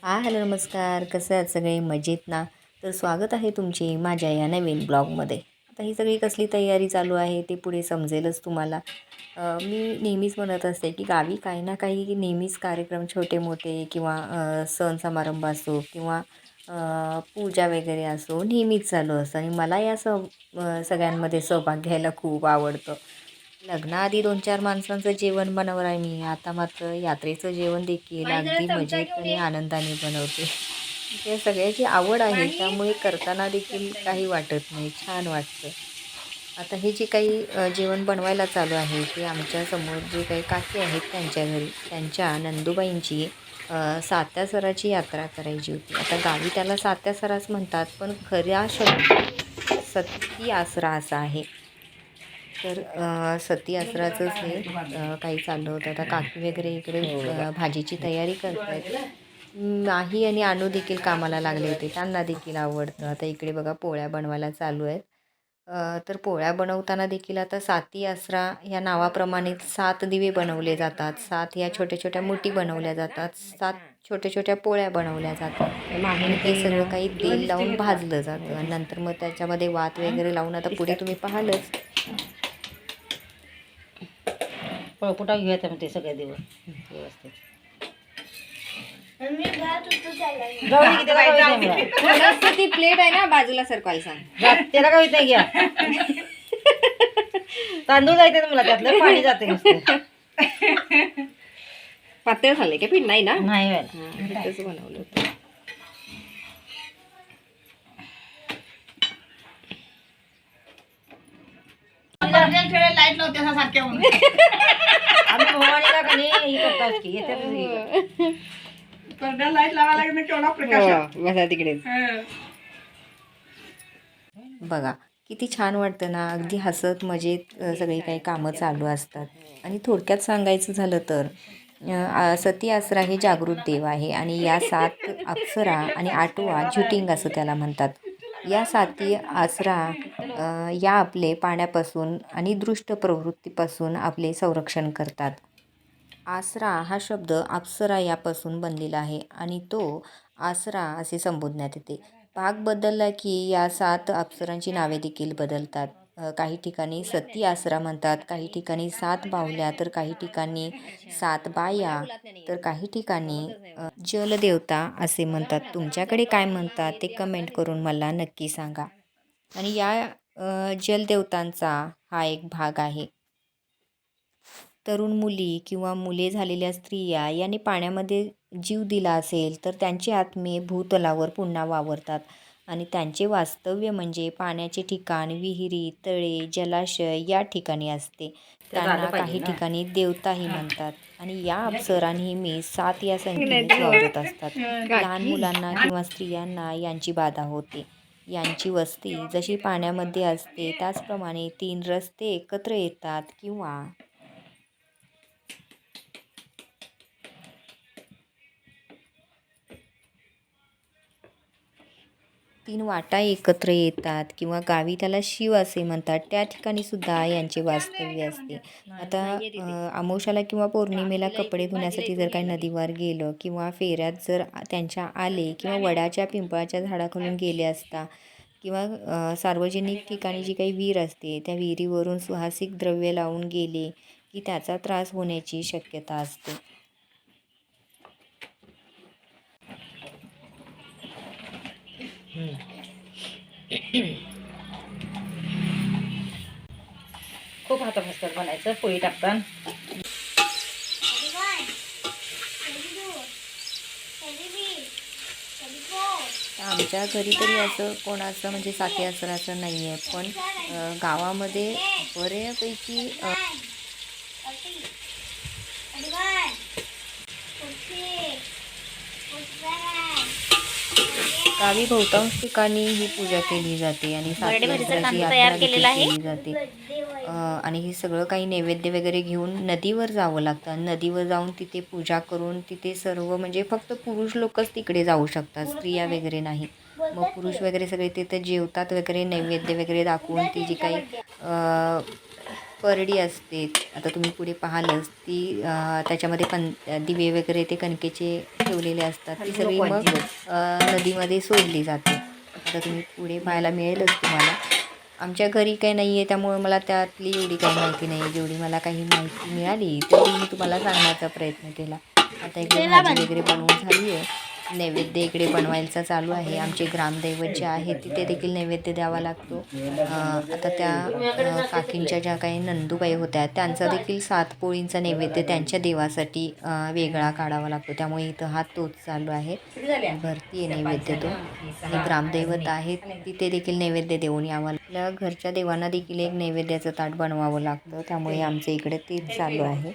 Hello नमस्कार. कसे आहात सगळे? मजेत ना? तर स्वागत आहे तुमचे माझ्या या नवीन ब्लॉगमध्ये. आता ही सगळी कसली तयारी चालू आहे ते पुढे समजेलच तुम्हाला. मी नेहमीच म्हणत असते की गावी काही ना काही नेहमीच कार्यक्रम छोटे मोठे किंवा सण समारंभ असो किंवा पूजा वगैरे असो नेहमीच चालू असतं आणि मला या सगळ्यांमध्ये सहभाग घ्यायला खूप आवडतं. लग्नाआधी 2-4 माणसांचं जेवण बनवलं आहे मी. आता मात्र यात्रेचं जेवण देखील अगदी मजेत आणि आनंदाने बनवते. त्या सगळ्याची आवड आहे त्यामुळे करताना देखील काही वाटत नाही, छान वाटतं. आता हे जे काही जेवण बनवायला चालू आहे ते आमच्या समोर जे काही काकी आहेत त्यांच्या घरी त्यांच्या नंदूबाईंची सात्यासराची यात्रा करायची होती. आता गावी त्याला सात्यासराच म्हणतात पण खरा शब्द सती आसरा असा आहे. तर सती आसराचंच हे काही चाललं होतं. आता काकी वगैरे इकडे भाजीची तयारी करतायत. माही आणि अनू देखील कामाला लागले होते. त्यांना देखील आवडतं. आता इकडे बघा पोळ्या बनवायला चालू आहेत. तर पोळ्या बनवताना देखील आता साती आसरा या नावाप्रमाणेच 7 दिवे बनवले जातात. 7 या छोट्या-छोट्या मूर्ती बनवल्या जातात. 7 छोट्या-छोट्या पोळ्या बनवल्या जातात. आणि हे सगळं काही तेल लावून भाजलं जातं. आणि नंतर मग त्याच्यामध्ये वात वगैरे लावून आता पुढे तुम्ही पाहालच. पळकुटा घेऊयात मग ते सगळे दिवस व्यवस्थित. जाऊ दे की त्याला काय होत नाही मला. थोडंसं ती प्लेट आहे ना बाजूला सरकवायला सांग. त्याला काय होत नाही घ्या. तांदूळ जायचे ना मला त्यातलं पाणी जाते नुसतं. पातळ झालंय का पीठ? नाही ना? नाही तसं बनवलं होतं. लाईट लावते सारख्या आम्ही भवानीला का नाही हे करतात की लाईट लावायला लागेल केवढा प्रकाश. बसा तिकडेच. बघा किती छान वाटतं ना. अगदी हसत मजेत सगळी काही कामं चालू असतात. आणि थोडक्यात सांगायचं झालं तर सती आसरा हे जागृत देव आहे आणि या 7 अप्सरा आणि 8वा झुटिंग असं त्याला म्हणतात. या साती आसरा या आपले पाण्यापासून आणि दुष्ट प्रवृत्तीपासून आपले संरक्षण करतात. आसरा हा शब्द अप्सरा यापासून बनलेला आहे आणि तो आसरा असे संबोधण्यात येते. भाग बदलला की या 7 अप्सरांची नावे देखील बदलतात. काही ठिकाणी सती आसरा म्हणतात, काही ठिकाणी 7 बाहुल्या, तर काही ठिकाणी 7 बाया, तर काही ठिकाणी जलदेवता असे म्हणतात. तुमच्याकडे काय म्हणतात ते कमेंट करून मला नक्की सांगा. आणि या जलदेवतांचा हा एक भाग आहे. तरुण मुली किंवा मुले झालेल्या स्त्रिया यांनी पाण्यामध्ये जीव दिला असेल तर त्यांचे आत्मे भूतलावर पुन्हा वावरतात आणि त्यांचे वास्तव्य म्हणजे पाण्याचे ठिकाण विहिरी, तळे, जलाशय या ठिकाणी असते. त्यांना काही ठिकाणी देवताही म्हणतात. आणि या अप्सरा नेहमी 7 या संख्येने वावरत असतात. लहान मुलांना किंवा स्त्रियांना यांची बाधा होते. यांची वस्ती जशी पाण्यामध्ये असते त्याचप्रमाणे 3 रस्ते एकत्र येतात किंवा 3 वाटा एकत्र येतात किंवा गावी त्याला शिव असे म्हणतात. त्या ठिकाणी सुद्धा यांचे वास्तव्य असते. आता अमावास्येला किंवा पौर्णिमेला कपडे धुण्यासाठी जर काही नदीवर गेलं किंवा फेऱ्यात जर त्यांच्या आले किंवा वडाच्या पिंपळाच्या झाडाखालून गेले असता किंवा सार्वजनिक ठिकाणी जी काही विहीर असते त्या विहिरीवरून सुवासिक द्रव्य लावून गेले की त्याचा त्रास होण्याची शक्यता असते. खूप हातापासून बनायचं पोळी टाकताना. आमच्या घरी तरी असं कोणाचं म्हणजे साती आसराचं नाही आहे. पण गावामध्ये बऱ्यापैकी गावी बहुतांश ठिकाणी ही पूजा केली जाते आणि साती आसराची यात्रा देखील केली जाते. आणि हे सगळं काही नैवेद्य वगैरे घेऊन नदीवर जावं लागतं. नदीवर जाऊन तिथे पूजा करून तिथे सर्व म्हणजे फक्त पुरुष लोकच तिकडे जाऊ शकतात, स्त्रिया वगैरे नाही. मग पुरुष वगैरे सगळे तिथे जेवतात वगैरे, नैवेद्य वगैरे दाखवून ती जी काही परडी असते. आता तुम्ही पुढे पाहालच ती त्याच्यामध्ये दिवे वगैरे ते कणकेचे ठेवलेले असतात. ती सगळी मग नदीमध्ये सोडली जाते. आता तुम्ही पुढे पाहायला मिळेलच तुम्हाला. आमच्या घरी काही नाही आहे त्यामुळे मला त्यातली एवढी काही माहिती नाही. जेवढी मला काही माहिती मिळाली तेवढी मी तुम्हाला सांगण्याचा प्रयत्न केला. आता इकडे भाजी वगैरे बनवून झाली आहे. नैवेद्य इकडे बनवायचा चालू आहे. आमचे ग्रामदैवत जे आहे तिथे देखील नैवेद्य द्यावा लागतो. आता त्या काकींच्या ज्या काही नंदूबाई होत्या त्यांचा देखील 7 पोळींचा नैवेद्य त्यांच्या देवासाठी वेगळा काढावा लागतो. त्यामुळे इथं हा तोच चालू आहे. भरती आहे नैवेद्य तो. आणि ग्रामदैवत आहेत तिथे देखील नैवेद्य देऊन यावं. आपल्या घरच्या देवांना देखील एक नैवेद्याचं ताट बनवावं लागतं. त्यामुळे आमच्या इकडे तेच चालू आहे.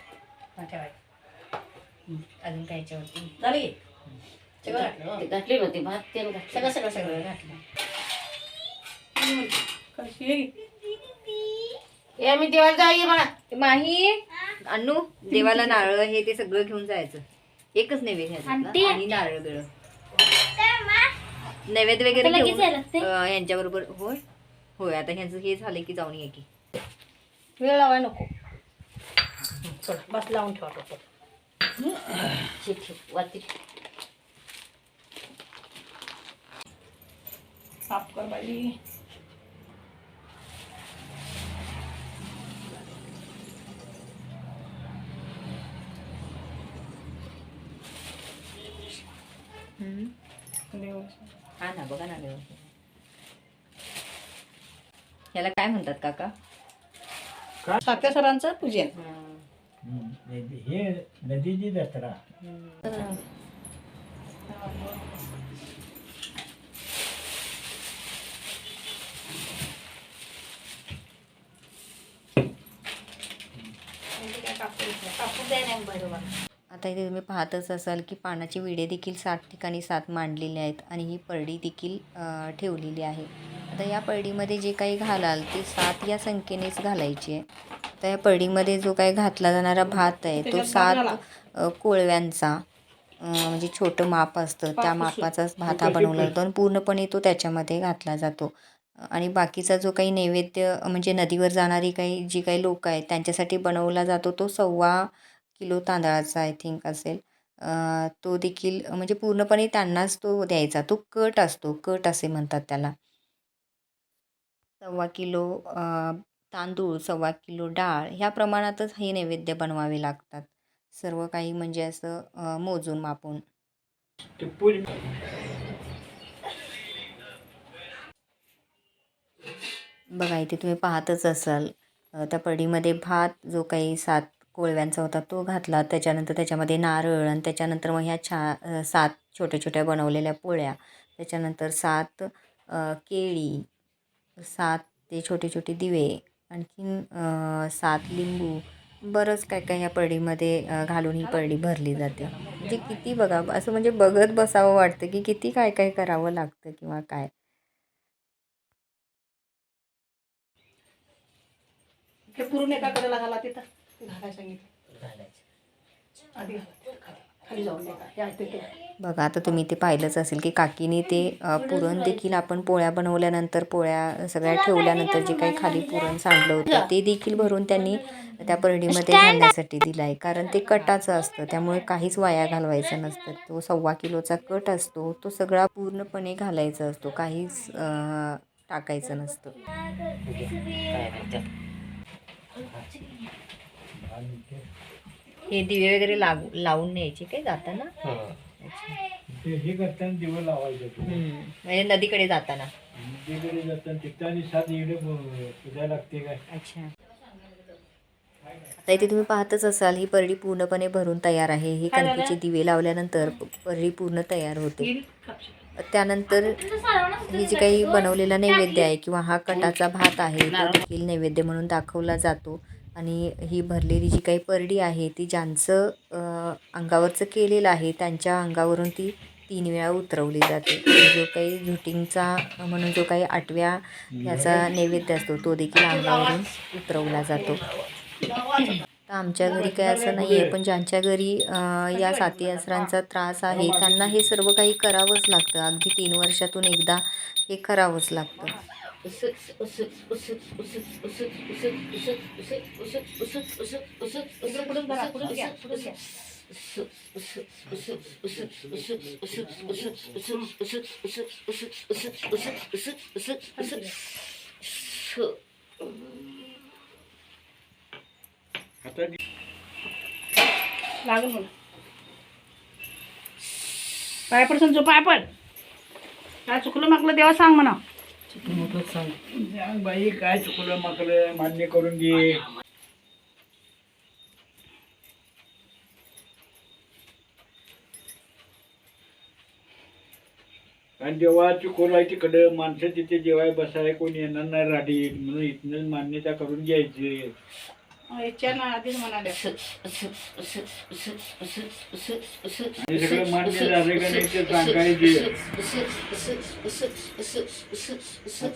अजून काय याच्यावरती घातली नव्हती भात तेल घातलं सगळं घातलं. आम्ही देवाला जाऊया बघा. माही अनु देवाला नारळ हे ते सगळं घेऊन जायचं. एकच नैवेद्य आणि नारळ बिळ नैवेद्य वगैरे यांच्याबरोबर. होय होय आता ह्यांचं हे झालं की जाऊन ये की. वेळ लावाय नको. बस लावून ठेवा. वाटी साफ कर बाई. हा ना बघा ना ह्याला काय म्हणतात काका? सात्या सरांचं पूजन. हे नदीची जत्रा. आता इथे तुम्ही पाहतच असाल की पानाची विडे देखील 7 ठिकाणी 7 मांडलेले आहेत आणि ही परडी देखील ठेवलेली आहे. आता या परडीमध्ये जे काही घालाल ते 7 या संख्येनेच घालायची आहे. आता या परडीमध्ये जो काही घातला जाणारा भात आहे तो 7 कोळव्यांचा म्हणजे छोटं माप असतं त्या मापाचाच भात हा बनवला जातो आणि पूर्णपणे तो त्याच्यामध्ये घातला जातो. आणि बाकीचा जो काही नैवेद्य म्हणजे नदीवर जाणारी जी काही लोक आहेत त्यांच्यासाठी बनवला जातो तो 1.25 किलो तांदळाचा आय थिंक असेल. तो देखील म्हणजे पूर्णपणे त्यांनाच तो द्यायचा. तो कट असतो. कट असे म्हणतात त्याला. 1.25 किलो तांदूळ, 1.25 किलो डाळ ह्या प्रमाणातच हे नैवेद्य बनवावे लागतात. सर्व काही म्हणजे असं मोजून मापून. बघा इथे तुम्ही पाहतच असाल त्या परडीमध्ये भात जो काही 7 कोळव्यांचा होता तो घातला. त्याच्यानंतर त्याच्यामध्ये नारळ आणि त्याच्यानंतर मग ह्या 7 छोट्या छोट्या बनवलेल्या पोळ्या. त्याच्यानंतर 7 केळी, 7 ते छोटे छोटे दिवे, आणखीन 7 लिंबू. बरंच काय काय ह्या परडीमध्ये घालून ही परडी भरली जाते. म्हणजे किती बघा असं म्हणजे बघत बसावं वाटतं की किती काय काय करावं लागतं किंवा काय. हे पुरून एका कडेला घाला. तिथं घालायला सांगितलं. आधी खाली जाऊन बघा आता तुम्ही ते पाहिलंच असेल की काकीने ते पुरण देखील आपण पोळ्या बनवल्यानंतर पोळ्या सगळ्या ठेवल्यानंतर जे काही खाली पुरण सांडलं होतं ते देखील भरून त्यांनी त्या परडीमध्ये घालण्यासाठी दिलं आहे. कारण ते कटाचं असतं त्यामुळे काहीच वाया घालवायचं नसतं. तो 1.25 किलोचा कट असतो तो सगळा पूर्णपणे घालायचा असतो. काहीच टाकायचं नसतं. हे दिवे वगैरे लावून न्यायचे काय जाताना? हे करताना दिवं लावायचं. म्हणजे नदीकडे जाताना. नदीकडे जाताना तिथं आणि 7 इकडे पूजा लागते काय. अच्छा. आता इथे तुम्ही पाहतच असाल ही परडी पूर्णपणे भरून तयार आहे. ही कणकीचे दिवे लावल्यानंतर परडी पूर्ण तयार होते. त्यानंतर ही जी काही बनवलेला नैवेद्य आहे किंवा हा कटाचा भात आहे तो देखील नैवेद्य म्हणून दाखवला जातो. आणि ही भरलेली जी काही परडी आहे ती ज्यांचं अंगावरचं केलेलं आहे त्यांच्या अंगावरून ती 3 वेळा उतरवली जाते. जो काही झुटिंगचा म्हणून जो काही 8व्या याचा नैवेद्य असतो तो देखील अंगावरून उतरवला जातो. तर आमच्या घरी काय असं नाही आहे पण ज्यांच्या घरी या साती आसरांचा त्रास आहे त्यांना हे सर्व काही करावंच लागतं. अगदी 3 वर्षातून एकदा हे करावंच लागतं. पुढून करा, पुढून घ्या, पुढून घ्या. आता लागल म्हणून पाय पड संजू, पाय पड. काय चुकलं मागलं देवा सांग म्हणा. सांग बाई काय चुकलं माकलं मान्य करून घे. आणि जेव्हा चुकवलं आहे तिकडं माणसं तिथे जेवाय बसाय कोणी येणार नाही राहडी म्हणून इथनं मान्यता करून घ्यायची. याच्या ना आधीच म्हणाल्या. आणि सगळं मान्य झालं का नाही ते सांगायचे.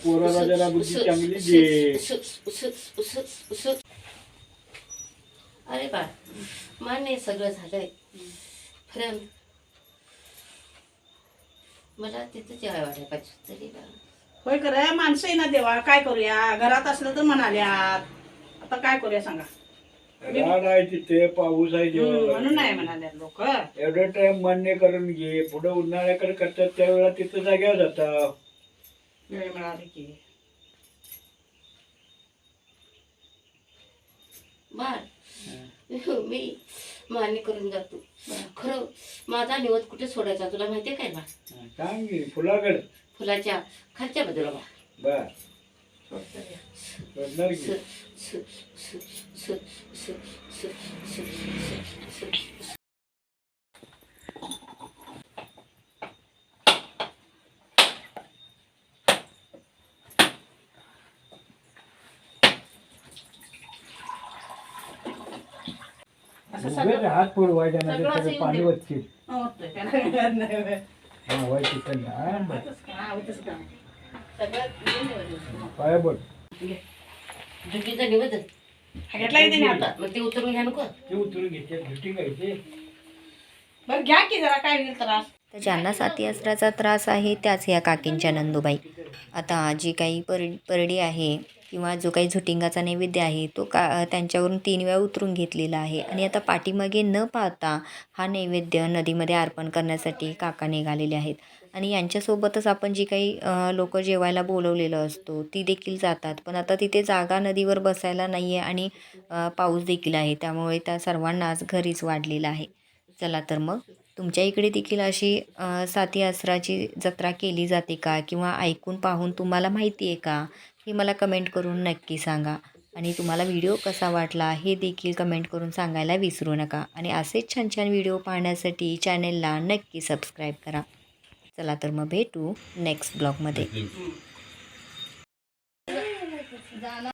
पोराला जरा बुद्धी चांगली दे. अरे बा मान्य सगळं झालंय फ्रेंड. मला तिथं जेवाय वाटायला पाहिजे तरी बा. होय खरं माणसं आहे ना देवा, काय करूया. घरात असलं तर म्हणाल्यात, आता काय करूया सांगा. राड आहे तिथे पाऊस आहे म्हणून नाही जेव्हा म्हणाल्यात लोक. एवढं टाइम मान्य करून घे. पुढे उन्हाळ्याकडे करतात त्यावेळेला तिथं जाग्यावर जाता. वेळ मिळाली की बाळ मी मान्य करून जातो. खरं माझा निवत कुठे सोडायचा तुला माहितीये काय बा? सांग घे फुलाकडे फुलाच्या खालच्या बाजूला बा. बर सोडणार घे. असं उगाच सगळं हात पुरवायचा नाही सगळं तर असं पाणी येऊन वचतील. होतंय. त्याला कळत नाही बे. व्हायची पण नाही. होतंच का? होतंच का? सगळं येऊन येऊन. पाया बघ झुकीचं निवत घेतला येते ना आता. मग ते उतरून घ्या नको. ते उतरून घेते भेटी घ्यायचे. बरं घ्या की जरा, काय होईल त्रास. तर ज्यांना साती आसराचा त्रास आहे त्याच ह्या काकींच्या नंदूबाई. आता जी काही परडी आहे किंवा जो काही झुटिंगाचा नैवेद्य आहे तो त्यांच्यावरून 3 वेळा उतरून घेतलेला आहे. आणि आता पाठीमागे न पाहता हा नैवेद्य नदीमध्ये अर्पण करण्यासाठी काका निघालेले आहेत. आणि यांच्यासोबतच आपण जी काही लोक जेवायला बोलवलेलं असतो ती देखील जातात. पण आता तिथे जागा नदीवर बसायला नाही आहे आणि पाऊस देखील आहे, त्यामुळे त्या सर्वांना आज घरीच वाढलेलं आहे. चला तर मग तुमच्या इकडे देखील अशी साती आसराची जत्रा केली जाते का, किंवा ऐकून पाहून तुम्हाला माहिती आहे का, हे मला कमेंट करून नक्की सांगा. आणि तुम्हाला व्हिडिओ कसा वाटला हे देखील कमेंट करून सांगायला विसरू नका. आणि असेच छान छान व्हिडिओ पाहण्यासाठी चॅनेलला नक्की सबस्क्राईब करा. चला तर मग भेटू नेक्स्ट ब्लॉगमध्ये.